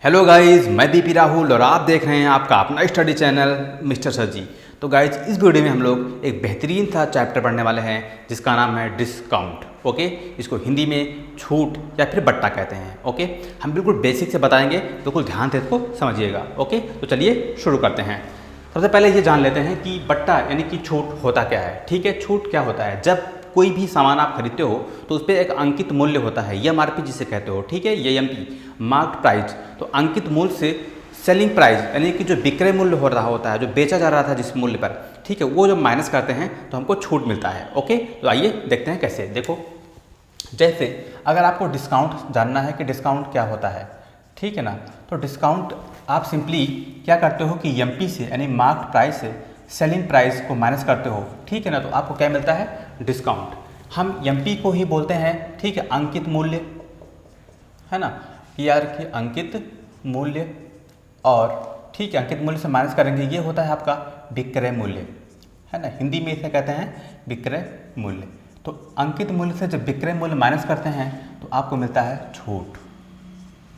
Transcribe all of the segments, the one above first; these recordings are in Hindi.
हेलो गाइस, मैं दीपी राहुल और आप देख रहे हैं आपका अपना स्टडी चैनल मिस्टर सर जी। तो गाइस, इस वीडियो में हम लोग एक बेहतरीन सा चैप्टर पढ़ने वाले हैं जिसका नाम है डिस्काउंट। ओके, इसको हिंदी में छूट या फिर बट्टा कहते हैं। ओके, हम बिल्कुल बेसिक से बताएंगे, बिल्कुल ध्यान से इसको समझिएगा। ओके, तो चलिए शुरू करते हैं। सबसे पहले ये जान लेते हैं कि बट्टा यानी कि छूट होता क्या है। ठीक है, छूट क्या होता है? जब कोई भी सामान आप खरीदते हो तो उस पर एक अंकित मूल्य होता है, एमआरपी जिसे कहते हो। ठीक है, एएमपी मार्क्ड प्राइस। तो अंकित मूल्य से सेलिंग प्राइस यानी कि जो विक्रय मूल्य हो रहा होता है, जो बेचा जा रहा था जिस मूल्य पर, ठीक है, वो जब माइनस करते हैं तो हमको छूट मिलता है। ओके, तो आइए देखते हैं कैसे। देखो, जैसे अगर आपको डिस्काउंट जानना है कि डिस्काउंट क्या होता है, ठीक है ना, तो डिस्काउंट आप सिंपली क्या करते हो कि एमपी से यानी मार्क्ड प्राइस से सेलिंग प्राइस को माइनस करते हो। ठीक है ना, तो आपको क्या मिलता है? डिस्काउंट। हम एमपी को ही बोलते हैं, ठीक है, अंकित मूल्य, है ना, यार कि अंकित मूल्य, और ठीक है, अंकित मूल्य से माइनस करेंगे, ये होता है आपका विक्रय मूल्य, है ना, हिंदी में इसे कहते हैं विक्रय मूल्य। तो अंकित मूल्य से जब विक्रय मूल्य माइनस करते हैं तो आपको मिलता है छूट।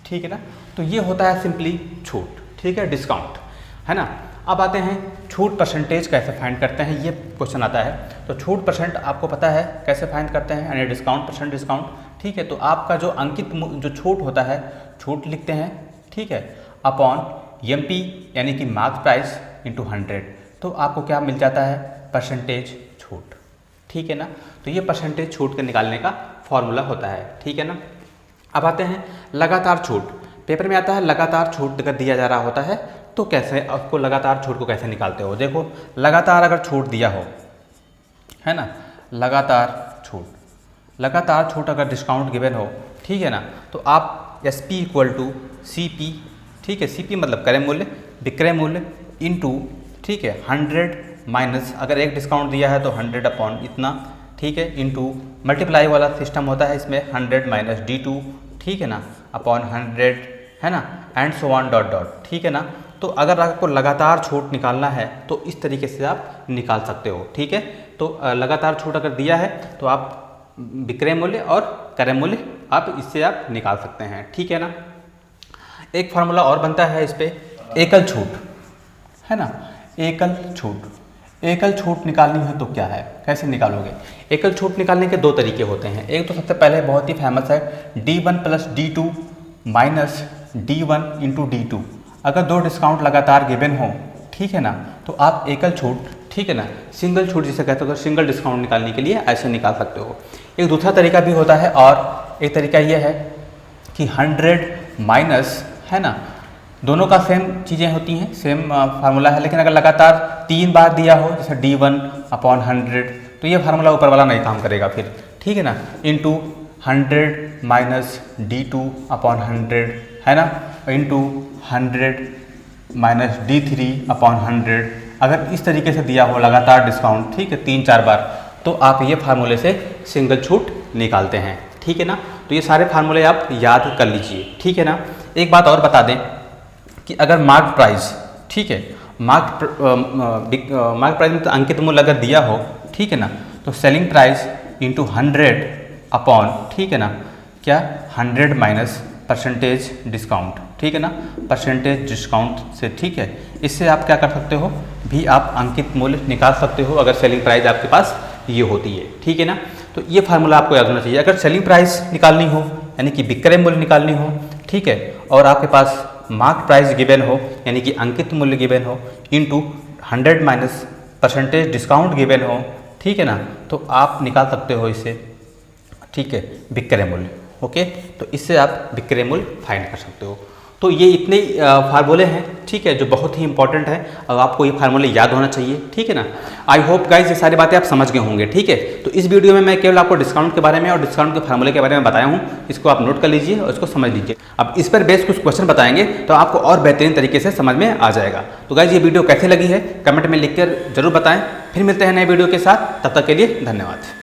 ठीक है ना, तो ये होता है सिंपली छूट। ठीक है, डिस्काउंट, है ना। अब आते हैं छूट परसेंटेज कैसे फाइंड करते हैं, ये क्वेश्चन आता है। तो छूट परसेंट आपको पता है कैसे फाइंड करते हैं, यानी डिस्काउंट परसेंट डिस्काउंट। ठीक है, तो आपका जो अंकित जो छूट होता है, छूट लिखते हैं, ठीक है, अपॉन एमपी यानी कि मार्क्स प्राइस इंटू 100। तो आपको क्या मिल जाता है? परसेंटेज छूट। ठीक है ना, तो ये परसेंटेज छूट के निकालने का फॉर्मूला होता है। ठीक है ना। अब आते हैं लगातार छूट। पेपर में आता है लगातार छूट अगर दिया जा रहा होता है तो कैसे आपको लगातार छूट को कैसे निकालते हो। देखो, लगातार अगर छूट दिया हो, है ना, लगातार छूट अगर डिस्काउंट गिवन हो, ठीक है ना, तो आप SP इक्वल टू CP, ठीक है, CP मतलब क्रय मूल्य, विक्रय मूल्य इंटू, ठीक है, 100 माइनस, अगर एक डिस्काउंट दिया है तो 100 अपॉन इतना, ठीक है, इंटू मल्टीप्लाई वाला सिस्टम होता है इसमें, 100 माइनस D2, ठीक है ना, अपॉन 100, है ना, and so on dot dot. ठीक है ना, तो अगर आपको लगातार छूट निकालना है तो इस तरीके से आप निकाल सकते हो। ठीक है, तो लगातार छूट अगर दिया है तो आप विक्रय मूल्य और क्रय मूल्य आप इससे आप निकाल सकते हैं। ठीक है ना। एक फार्मूला और बनता है इस पे, एकल छूट, है ना, एकल छूट निकालनी है तो क्या है, कैसे निकालोगे? एकल छूट निकालने के दो तरीके होते हैं। एक तो सबसे पहले बहुत ही फेमस है D1 plus D2 minus D1 into D2। अगर दो डिस्काउंट लगातार गिवन हो, ठीक है ना, तो आप एकल छूट, ठीक है ना, सिंगल छूट जिसे कहते हो, तो सिंगल डिस्काउंट निकालने के लिए ऐसे निकाल सकते हो। एक दूसरा तरीका भी होता है, और एक तरीका यह है कि 100 माइनस, है ना, दोनों का सेम चीज़ें होती हैं, सेम फार्मूला है, लेकिन अगर लगातार 3 बार दिया हो, जैसे D1 अपॉन 100, तो ये फार्मूला ऊपर वाला नहीं काम करेगा फिर। ठीक है ना, इंटू 100 माइनस D2 अपॉन 100, है ना, इंटू 100 माइनस D3 अपॉन 100। अगर इस तरीके से दिया हो लगातार डिस्काउंट, ठीक है, 3-4 बार, तो आप ये फार्मूले से सिंगल छूट निकालते हैं। ठीक है ना, तो ये सारे फार्मूले आप याद कर लीजिए। ठीक है ना। एक बात और बता दें कि अगर मार्क प्राइस, ठीक है, मार्क प्राइस में तो अंकित मूल्य अगर दिया हो, ठीक है ना, तो सेलिंग प्राइस इंटू 100 अपॉन, ठीक है ना, क्या 100 माइनस परसेंटेज डिस्काउंट। ठीक है ना, परसेंटेज डिस्काउंट से, ठीक है, इससे आप क्या कर सकते हो भी, आप अंकित मूल्य निकाल सकते हो अगर सेलिंग प्राइस आपके पास ये होती है। ठीक है ना, तो ये फार्मूला आपको याद होना चाहिए। अगर सेलिंग प्राइस निकालनी हो यानी कि विक्रय मूल्य निकालनी हो, ठीक है, और आपके पास मार्क प्राइस गिवन हो यानी कि अंकित मूल्य गिवन हो, into 100 minus percentage discount given हो, ठीक है ना, तो आप निकाल सकते हो इससे, ठीक है, विक्रय मूल्य। ओके, तो इससे आप विक्रय मूल्य फाइंड कर सकते हो। तो ये इतने फार्मूले हैं, ठीक है, जो बहुत ही इंपॉर्टेंट है और आपको ये फार्मूले याद होना चाहिए। ठीक है ना। आई होप गाइज ये सारी बातें आप समझ गए होंगे। ठीक है, तो इस वीडियो में मैं केवल आपको डिस्काउंट के बारे में और डिस्काउंट के फार्मूले के बारे में बताया हूँ, इसको आप नोट कर लीजिए और इसको समझ लीजिए। अब इस पर बेस कुछ क्वेश्चन बताएंगे तो आपको और बेहतरीन तरीके से समझ में आ जाएगा। तो गाइज ये वीडियो कैसी लगी है कमेंट में लिखकर जरूर बताएं। फिर मिलते हैं नए वीडियो के साथ, तब तक के लिए धन्यवाद।